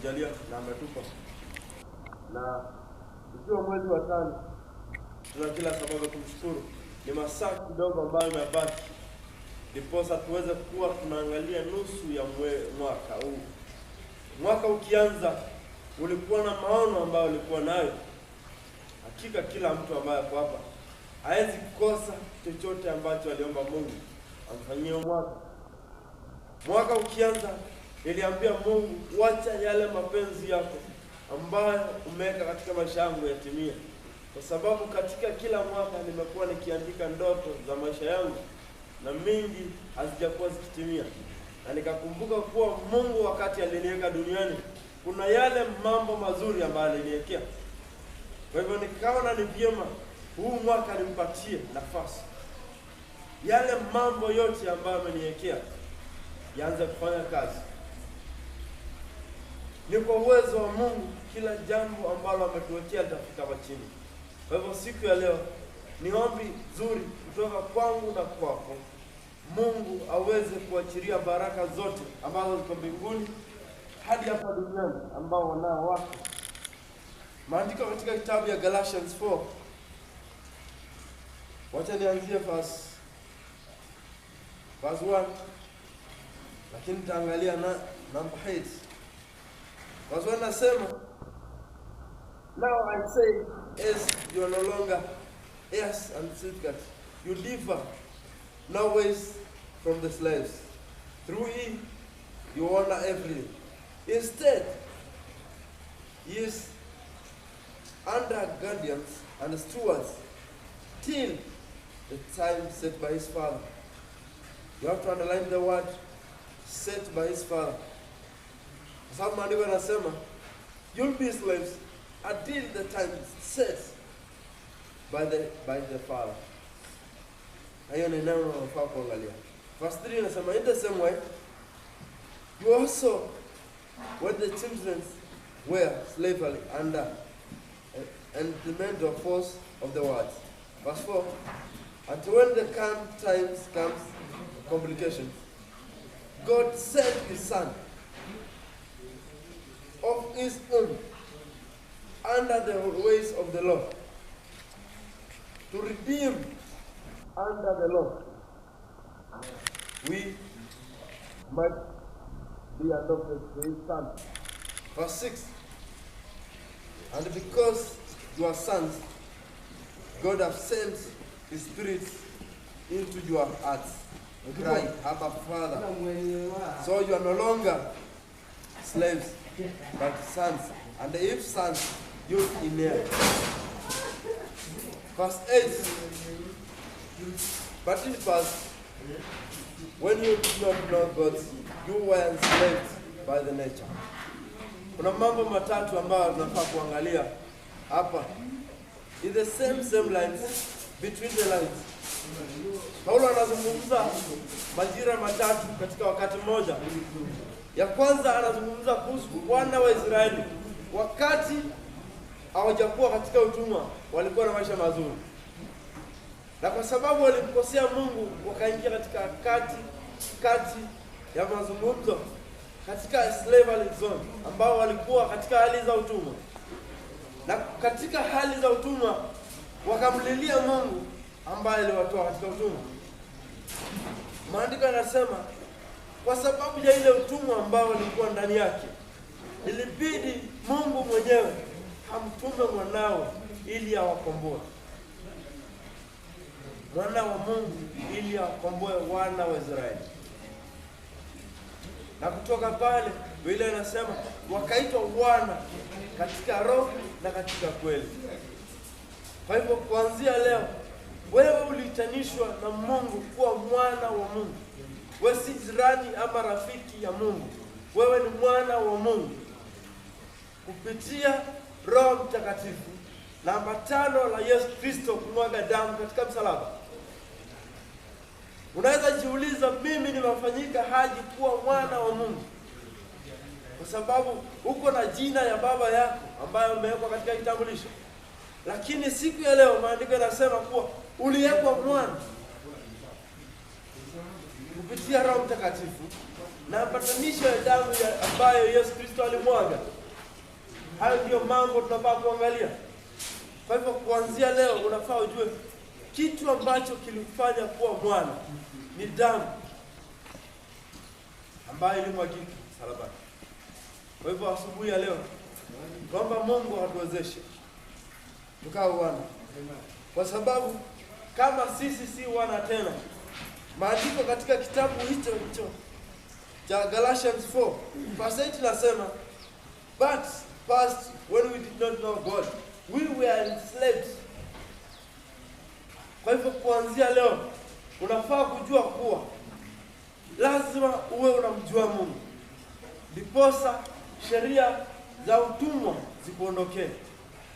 ametujalia na ametupa. Na ikiwa mwezi wa 5 tuna kila sababu kumshukuru. Ni masaa kidogo ambayo yamebaki ndiposa tuweze kuwa tunaangalia nusu ya mwaka huu. Mwaka ukianza ulikuwa na maono ambayo ulikuwa nayo. Hakika kila mtu ambaye ako hapa hawezi kukosa chochote ambacho aliomba Mungu amfanyie mwaka. Mwaka ukianza niliambia Mungu, wacha yale mapenzi yako ambayo umeweka katika maisha yangu yatimie. Kwa sababu katika kila mwaka nimekuwa nikiandika ndoto za maisha yangu na mingi hazijakuwa zikitimia. Na nikakumbuka kuwa Mungu wakati aliniweka duniani kuna yale mambo mazuri ambayo aliniwekea. Kwa hivyo nikaona ni vyema huu mwaka nimpatie nafasi. Yale mambo yote ambayo ameniwekea yaanze kufanya kazi. Ni kwa uwezo wa Mungu kila jambo ambalo ametuwekea litafika hapa chini. Kwa hivyo siku ya leo ni ombi zuri kutoka kwangu na kwako. Mungu aweze kuachilia baraka zote ambazo ziko mbinguni hadi hapa duniani ambao wanao wako. Maandiko katika kitabu ya Galatians 4. Wacha nianzie verse 1. Lakini tutaangalia na number 8. Verse 1 nasema, now I say, as you are no longer heirs and citizens, you differ no ways from the slaves. Through him you honor everything. Instead, he is under guardians and stewards till the time set by his father. You have to underline the word set by his father. Kwa sababu maandiko yanasema you'll be slaves until the time set by the father. Hayo ni neno unafaa kuangalia. Verse 3 inasema, in the same way you also, when the children were slavery under and the mental force of the word. Verse 4, and when the times comes complications, God sent his son of his own under the ways of the law to redeem under the law we might be adopted to his son. Verse 6, and because you are sons, God has sent his spirit into your hearts. You cry, Abba, Father. So you are no longer slaves, but sons. And if sons, you inherit. Verse 8, but in the past, when you did not know God, you were enslaved by the nature. Kuna mambo matatu ambayo tunafaa kuangalia hapa. In the same lines, between the lines. Paulo anazungumza majira matatu katika wakati mmoja. Ya kwanza anazungumza kuhusu wana wa Israeli. Wakati hawajakuwa katika utumwa, walikuwa na maisha mazuri. Na kwa sababu walimkosea Mungu, wakaingia katika kati ya mazungumzo katika slavery zone, ambao walikuwa katika hali za utumwa. Na katika hali za utumwa wakamlilia Mungu ambaye aliwatoa katika utumwa. Maandiko yanasema kwa sababu ya ile utumwa ambao walikuwa ndani yake, ilibidi Mungu mwenyewe amtume mwanawe ili awakomboe. Mwana wa Mungu ili awakomboe wana wa Israeli. Na kutoka pale Biblia inasema wakaitwa wana katika roho na katika kweli. Kwa hivyo kuanzia leo wewe ulitanishwa na Mungu kuwa mwana wa Mungu. Wewe si jirani ama rafiki ya Mungu. Wewe ni mwana wa Mungu kupitia Roho Mtakatifu na ambatano la Yesu Kristo kumwaga damu katika msalaba. Unaweza jiuliza, mimi nimefanyika haji kuwa mwana wa Mungu kwa sababu uko na jina ya baba yako ambayo umewekwa katika kitambulisho. Lakini siku ya leo maandiko yanasema kuwa uliwekwa mwana kupitia Roho Mtakatifu na patanisho ya damu ambayo Yesu Kristo alimwaga. Hayo ndio mambo tunafaa kuangalia. Kwa hivyo kuanzia leo unafaa ujue kitu ambacho kilifanya kuwa mwana ni damu ambayo ilimwagika msalabani. Kwa hivyo asubuhi ya leo kwamba Mungu atuwezeshe tukawe wana, kwa sababu kama sisi si wana tena, maandiko katika kitabu hicho cha Galatians 4 verse 8 nasema, but past when we did not know God, we were enslaved. Kwa hivyo kuanzia leo unafaa kujua kuwa lazima uwe unamjua Mungu, ndiposa sheria za utumwa zikuondokee.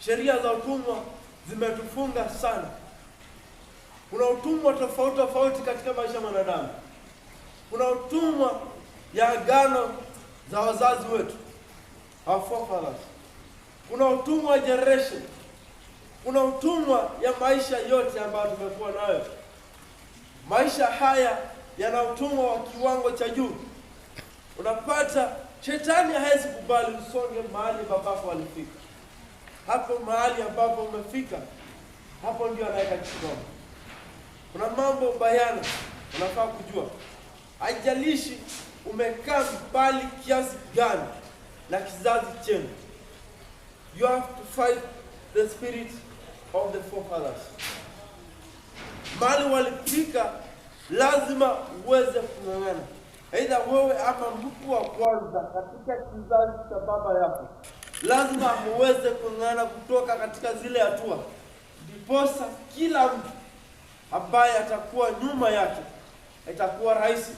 Sheria za utumwa zimetufunga sana. Kuna utumwa tofauti katika maisha ya mwanadamu. Kuna utumwa ya agano za wazazi wetu, our forefathers. Kuna utumwa wa generation. Kuna utumwa ya maisha yote ambayo tumekuwa nayo. Maisha haya yana utumwa wa kiwango cha juu. Unapata shetani hawezi kubali usonge mahali ambapo alifika. Hapo mahali ambapo umefika, hapo ndio anaweka kikomo. Kuna mambo bayana unafaa kujua. Haijalishi umekaa mbali kiasi gani na kizazi chenu, you have to fight the spirit of the forefathers. Mahali walifika lazima uweze kung'ang'ana. Aidha wewe ama mtu wa kwanza katika kizazi cha baba yako, lazima muweze kung'ang'ana kutoka katika zile hatua, ndiposa kila mtu ambaye atakuwa nyuma yake itakuwa rahisi.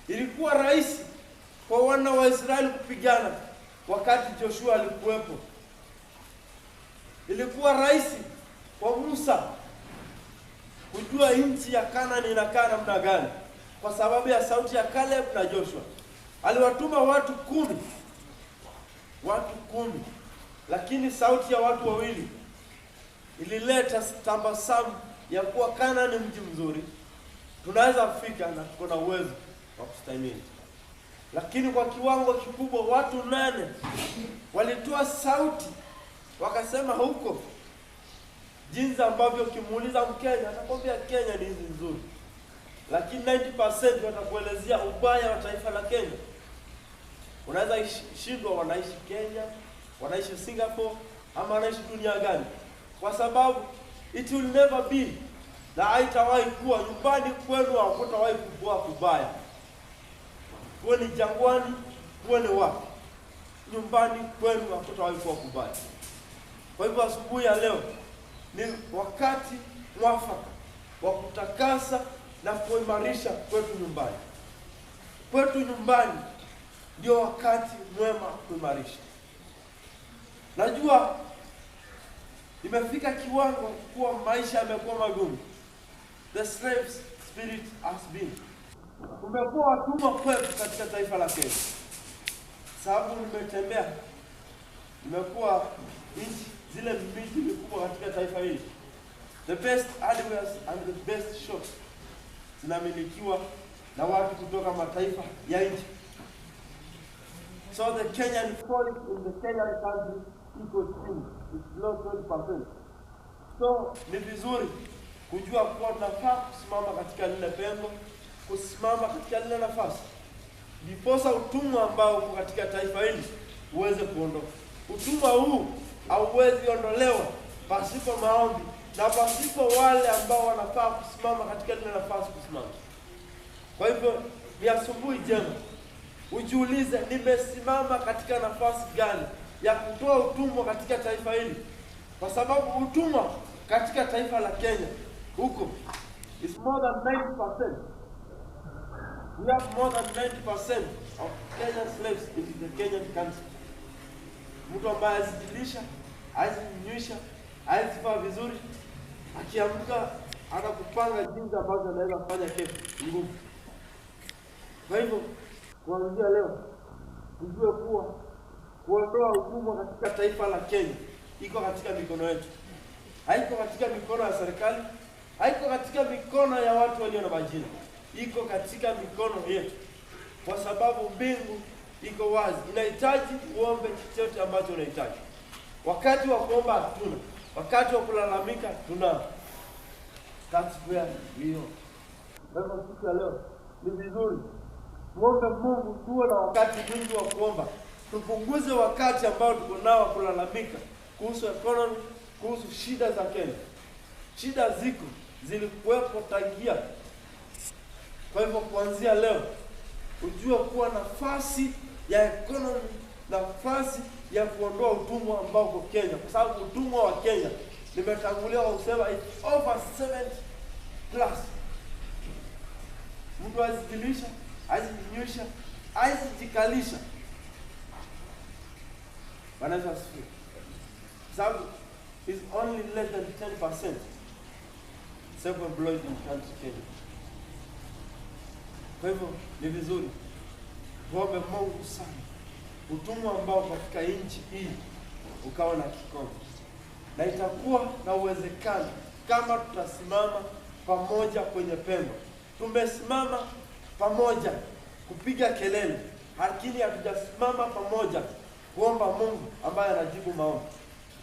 Ilikuwa rahisi kwa wana wa Israeli kupigana wakati Joshua alikuwepo. Ilikuwa rahisi kwa Musa kujua nchi ya Kanaani inakaa namna gani kwa sababu ya sauti ya Caleb na Joshua. Aliwatuma watu 10, lakini sauti ya watu wawili ilileta tabasamu ya kuwa Kanaani mji mzuri, tunaweza kufika na tuko na uwezo wa kustahimili. Lakini kwa kiwango kikubwa watu 8 walitoa sauti wakasema huko, jinsi ambavyo kimuuliza Mkenya atakwambia Kenya ni nchi nzuri, lakini 90% watakuelezea ubaya wa taifa la Kenya. Unaweza shindwa wanaishi Kenya, wanaishi Singapore, ama wanaishi dunia gani, kwa sababu it will never be, na haitawahi kuwa nyumbani kwenu hakutawahi kuwa kubaya. Kuwe ni jangwani, kuwe ni wapi, nyumbani kwenu hakutawahi kuwa kubaya. Kwa hivyo asubuhi ya leo ni wakati mwafaka wa kutakasa na kuimarisha kwetu nyumbani. Kwetu nyumbani ndio wakati mwema kuimarisha. Najua imefika kiwango kuwa maisha yamekuwa magumu. The slave spirit has been. Umekuwa watumwa kwetu katika taifa la Kenya. Sababu nimekuwa nchi zile miji mikubwa katika taifa hili. The best hardware and the best shops zinamilikiwa na watu kutoka mataifa ya nje. So the Kenyan quality in the Kenyan country equals it's below 20%. So ni vizuri kujua kuwa tunafaa kusimama katika lile pengo, kusimama katika lile nafasi, ndiposa utumwa ambao uko katika taifa hili uweze kuondoka. Utumwa huu hauwezi ondolewa pasipo maombi na pasipo wale ambao wanafaa kusimama katika ile nafasi kusimama. Kwa hivyo ni asubuhi jema ujiulize, nimesimama katika nafasi gani ya kutoa utumwa katika taifa hili? Kwa sababu utumwa katika taifa la Kenya huko is more than 90%. We have more than 90% of Kenyan slaves in the Kenyan country. Mtu ambaye hazijilisha, hazinywisha, hazivaa vizuri, akiamka anakupanga jinsi ambavyo anaweza kufanya kesho ngumu. Kwa hivyo kuanzia leo tujue kuwa kuondoa utumwa katika taifa la Kenya iko katika mikono yetu. Haiko katika mikono ya serikali, haiko katika mikono ya watu walio na majina. iko katika mikono yetu, kwa sababu mbingu iko wazi. Inahitaji uombe chochote ambacho unahitaji. Wakati wa kuomba hatuna, wakati wa kulalamika tuna. That's where we are. Kwa siku ya leo ni vizuri muombe Mungu, tuwe na wakati mwingi wa kuomba. Tupunguze wakati ambao tuko nao kulalamika kuhusu economy, kuhusu shida za Kenya. Shida ziko, zilikuwepo tangia. Kwa hivyo kuanzia leo ujue kuwa nafasi ya economy, nafasi ya kuondoa utumwa ambao uko Kenya, kwa sababu utumwa wa Kenya nimetangulia kusema it's over 70+. Mtu azikilisha, azinyusha, azijikalisha. Wanaweza sifu. Sababu is only less than 10% self-employed in country Kenya. Kwa hivyo ni vizuri tuombe Mungu sana utumwa ambao katika nchi hii ukawa na kikomo, na itakuwa na uwezekano kama tutasimama pamoja kwenye pembe. Tumesimama pamoja kupiga kelele, lakini hatujasimama pamoja kuomba Mungu ambaye anajibu maombi.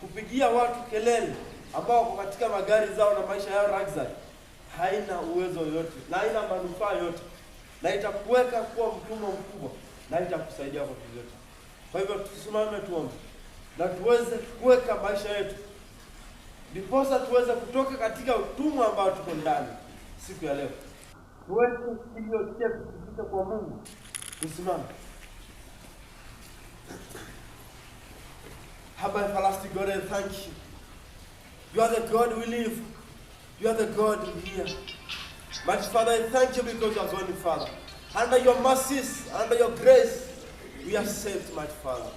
Kupigia watu kelele ambao wako katika magari zao na maisha yao luxury haina uwezo yote na haina manufaa yote, na itakuweka kuwa mtumwa mkubwa na itakusaidia kwa kitu yote. Kwa hivyo tusimame tuombe na tuweze kuweka maisha yetu ndiposa tuweze kutoka katika utumwa ambao tuko ndani siku ya leo. Tuweze kilio chetu kufika kwa Mungu. Tusimame. Abba everlasting God, I thank you. You are the God we live. You are the God we hear. Mighty Father, I thank you because you are going, Father. Under your mercies, under your grace, we are saved, mighty Father.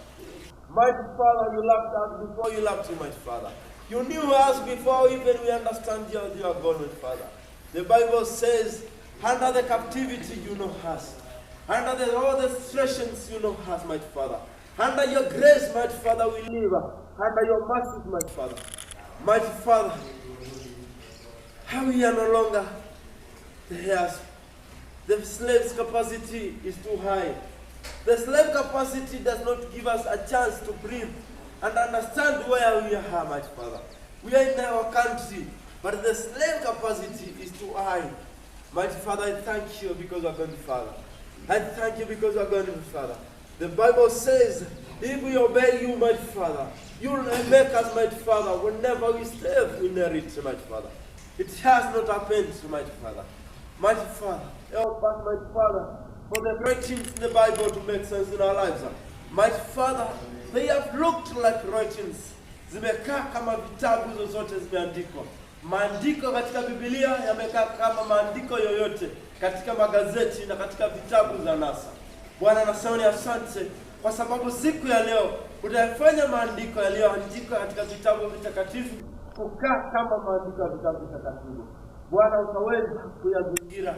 Mighty Father, you loved us before you loved him, mighty Father. You knew us before even we understand you are God, mighty Father. The Bible says, under the captivity you know us. Under all the situations you know us, mighty Father. Under your grace, mighty Father, we live. Under your mercies, mighty Father. Mighty Father, how we are no longer the heirs. The slave's capacity is too high. The slave capacity does not give us a chance to breathe and understand where we are, mighty Father. We are in our country, but the slave capacity is too high. Mighty Father, I thank you because you are going, Father. I thank you because you are going, Father. The Bible says, if we obey you, mighty Father, you will make us, mighty Father, whenever we step in a rich, mighty Father. It has not happened, mighty Father. Mighty Father, help us, mighty Father, for the writings in the Bible to make sense in our lives. Mighty Father, they have looked like writings. Zimekaa kama vitabu zozote zimeandikwa. Maandiko katika Biblia yamekaa kama maandiko yoyote katika magazeti na katika vitabu za NASA. Bwana nasema ni asante kwa sababu siku ya leo utafanya maandiko yaliyoandikwa katika vitabu vitakatifu kukaa kama maandiko ya vitabu vitakatifu. Bwana utaweza kuyazingira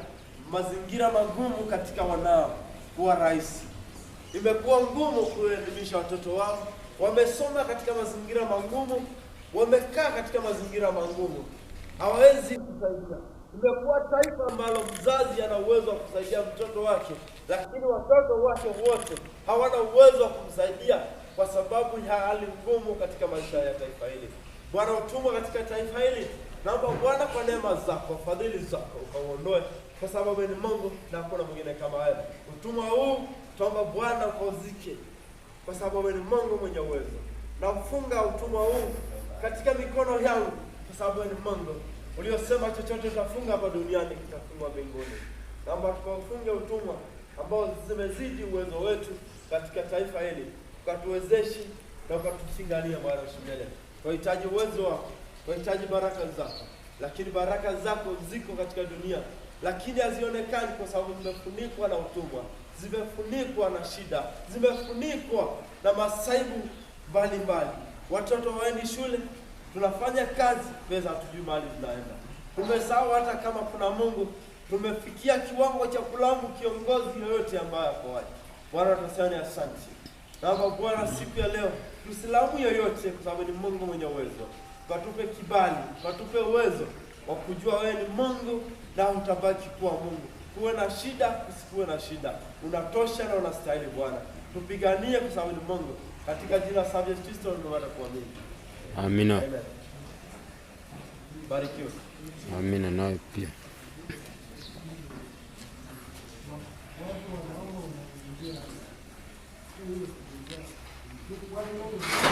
mazingira magumu katika wanao kuwa rahisi. Imekuwa ngumu kuelimisha watoto wao. Wamesoma katika mazingira magumu, wamekaa katika mazingira magumu. Hawawezi kusaidia. Imekuwa taifa ambalo mzazi ana uwezo wa kusaidia mtoto wake, lakini watoto wake wote hawana uwezo wa kumsaidia kwa sababu ya hali ngumu katika maisha ya taifa hili. Bwana utumwa katika taifa hili, naomba Bwana kwa neema zako, fadhili zako ukauondoe, kwa sababu ni Mungu na hakuna mwingine kama wewe. Utumwa huu tuomba Bwana ukauzike, kwa sababu ni Mungu mwenye uwezo. Na ufunga utumwa huu katika mikono yangu, kwa sababu ni Mungu uliosema chochote utafunga hapa duniani kitafungwa mbinguni. Naomba tukafunge utumwa ambao zimezidi uwezo wetu katika taifa hili, ukatuwezeshe na ukatufingania Bwana shimele. Tunahitaji uwezo wako, tunahitaji baraka zako, lakini baraka zako ziko katika dunia, lakini hazionekani kwa sababu zimefunikwa na utumwa, zimefunikwa na shida, zimefunikwa na masaibu mbalimbali. Watoto waendi shule, tunafanya kazi, pesa hatujui mahali zinaenda. Tumesahau hata kama kuna Mungu. Tumefikia kiwango cha kulaumu kiongozi yoyote ambaye ako wapi. Bwana tunasema ni asante. Naomba Bwana siku ya leo tusilaumu yoyote, kwa sababu ni Mungu mwenye uwezo. Katupe kibali, katupe uwezo wa kujua wewe ni Mungu na utabaki kuwa Mungu. kuwe na shida, kusikuwe na shida. Unatosha na unastahili Bwana. Tupiganie kwa sababu ni Mungu. Katika jina la Yesu Kristo tunapata kuamini. Amina. Amen. Barikiwe. Amina nawe pia. What